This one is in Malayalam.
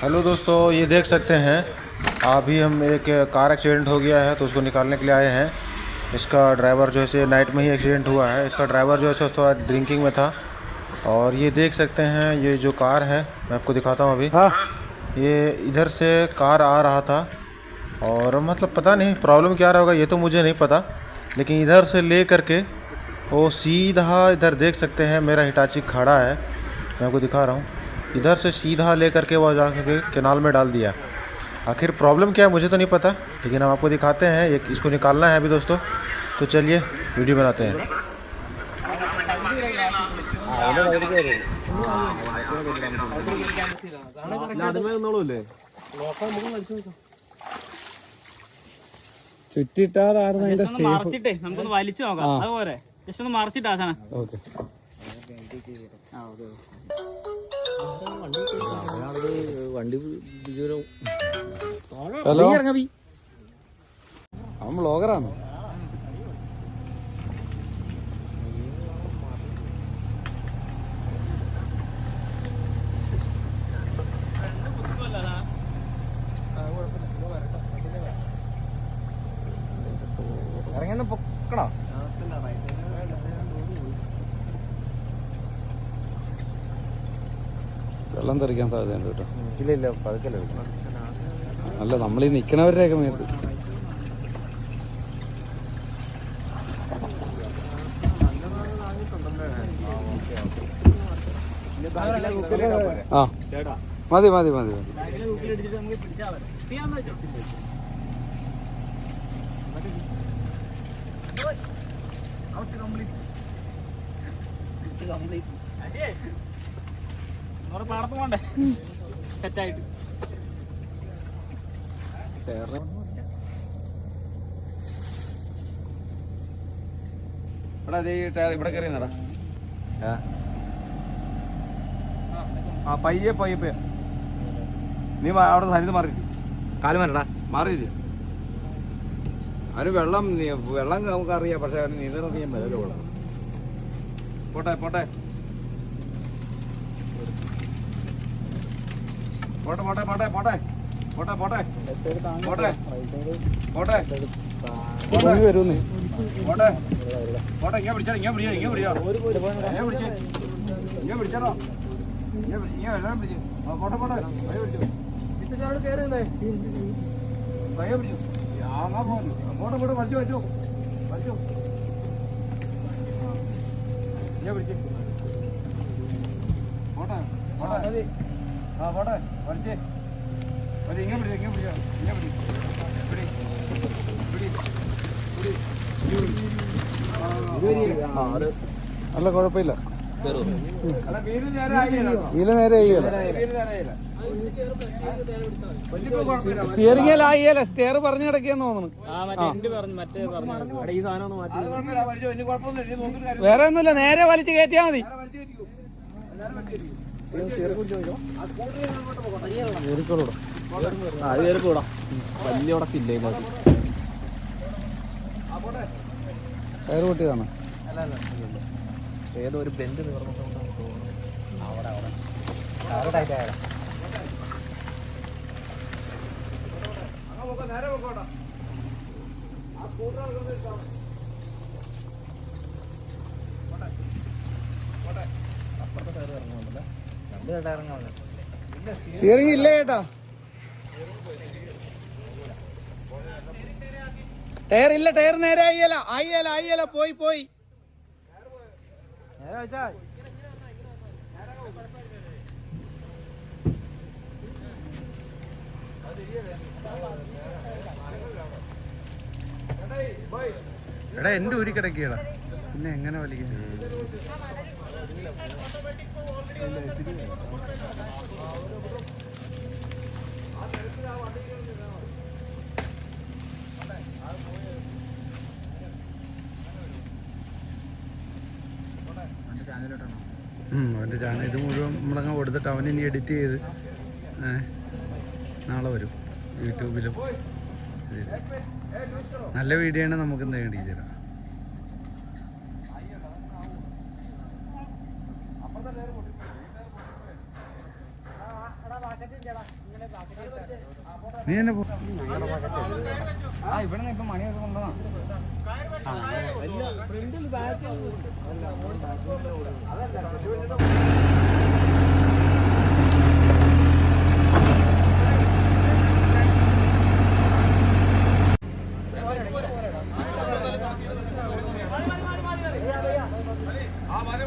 हेलो दोस्तों, ये देख सकते हैं अभी हम एक कार एक्सीडेंट हो गया है तो उसको निकालने के लिए आए हैं। इसका ड्राइवर जो है से नाइट में ही एक्सीडेंट हुआ है। इसका ड्राइवर जो है सो थोड़ा ड्रिंकिंग में था। और ये देख सकते हैं ये जो कार है, मैं आपको दिखाता हूँ अभी। हाँ, ये इधर से कार आ रहा था और मतलब पता नहीं प्रॉब्लम क्या रहा होगा, ये तो मुझे नहीं पता। लेकिन इधर से ले करके वो सीधा इधर देख सकते हैं मेरा हिटाची खड़ा है, मैं आपको दिखा रहा हूँ। इधर से सीधा ले करके वो जा के कैनाल में डाल दिया। आखिर प्रॉब्लम क्या है मुझे तो नहीं पता, लेकिन हम आपको दिखाते हैं। इसको निकालना है अभी दोस्तों, तो चलिए वीडियो बनाते हैं। ചുറ്റിട്ടാറായിരുന്നു അതിന്റെ സേഫ്. മറിച്ചിട്ടേ നമുക്കൊന്ന് വലിച്ചു നോക്കാം. അതുപോലെ ജസ്റ്റ് ഒന്ന് മറിച്ചിട്ടാ സാധനം. ഓക്കെ. ഹലോ, അവൻ ബ്ലോഗറാണ്. ഇറങ്ങി പൊക്കണോ? വെള്ളം തെറിക്കാൻ സാധ്യതയുണ്ട് കേട്ടോ. ഇല്ല പതുക്കല്ലേ. അല്ല, നമ്മളീ നിക്കണവരുടെയൊക്കെ മേത്ത്. ആ മതി മതി മതി മതി. പാടത്ത് പോണ്ടേ സെറ്റായിട്ട്. ഇവിടെ കയറിയെന്നടാ. ആ പയ്യെ പയ്യെ നീ അവിടെ സരിത് മാറി കാല് മാറടാ. മാറിയില്ല അവന് വെള്ളം നമുക്ക് അറിയാം, പക്ഷെ അവന് നീന്തലൊക്കെ ഞാൻ വരല്ലോ. പോട്ടെ പോട്ടെ പോട്ടെ പോട്ടെ പോട്ടെ പോട്ടെ പോട്ടെ പോട്ടെ പോട്ടെ പോട്ടെ വരുന്നേ പോട്ടെ പോട്ടെ. ഇങ്ങനെ പിടിച്ചാ ഇങ്ങനെ പിടിച്ചാ ഇങ്ങനെ പിടിച്ചാ ഇങ്ങനെ പിടിച്ചേ ഇങ്ങനെ പിടിച്ചാലോ ഇങ്ങനെ എല്ലാം പിടിച്ചു. പോട്ടെ പോട്ടെ കൈ പിടിച്ചു കൈ പിടിച്ചു. പോട്ടെ പോട്ടെ വലിച്ചു വലിച്ചു വലിച്ചു ഇങ്ങനെ പിടിച്ചു. പോട്ടെ പോട്ടെ ആ പോട്ടെ വലിച്ചേ വലിയ ഇങ്ങനെ പിടിച്ചു ഇങ്ങനെ പിടിച്ചാ ഇങ്ങനെ പിടി പിടി പിടി പിടി. അല്ല കുഴപ്പമില്ല, വീല് നേരെ ആയില്ല. സ്റ്റിയറിംഗ് ആയില്ല, സ്റ്റെയർ പറഞ്ഞു കിടക്കിയെന്ന് തോന്നുന്നു. വേറെ ഒന്നുമില്ല, നേരെ വലിച്ചു കയറ്റിയാ മതി. വലിയ ഉടക്കില്ലേ കയറ് പൊട്ടിയതാണ്. ഏതോ ഒരു ബെൻഡ് സ്റ്റിയറിംഗ് ഇല്ല ചേട്ടാ. ടയർ ഇല്ല, ടയർ നേരെ ആയില്ല പോയി പോയി. എടാ എന്റെ ഊരി കിടക്കിയടാ, പിന്നെ എങ്ങനെ വലിക്കുന്നു? അവൻ്റെ ചാനൽ ഇത് മുഴുവൻ നമ്മളങ്ങ് കൊടുത്തിട്ട് അവൻ ഇനി എഡിറ്റ് ചെയ്ത് നാളെ വരും യൂട്യൂബിലും. നല്ല വീഡിയോ ആണ്, നമുക്ക് നേടി തരാം. നീ എന്നെ ഇവിടെ നിന്ന് ഇപ്പൊ മണിയൊക്കെ കൊണ്ടുവന്നാ ആ മതി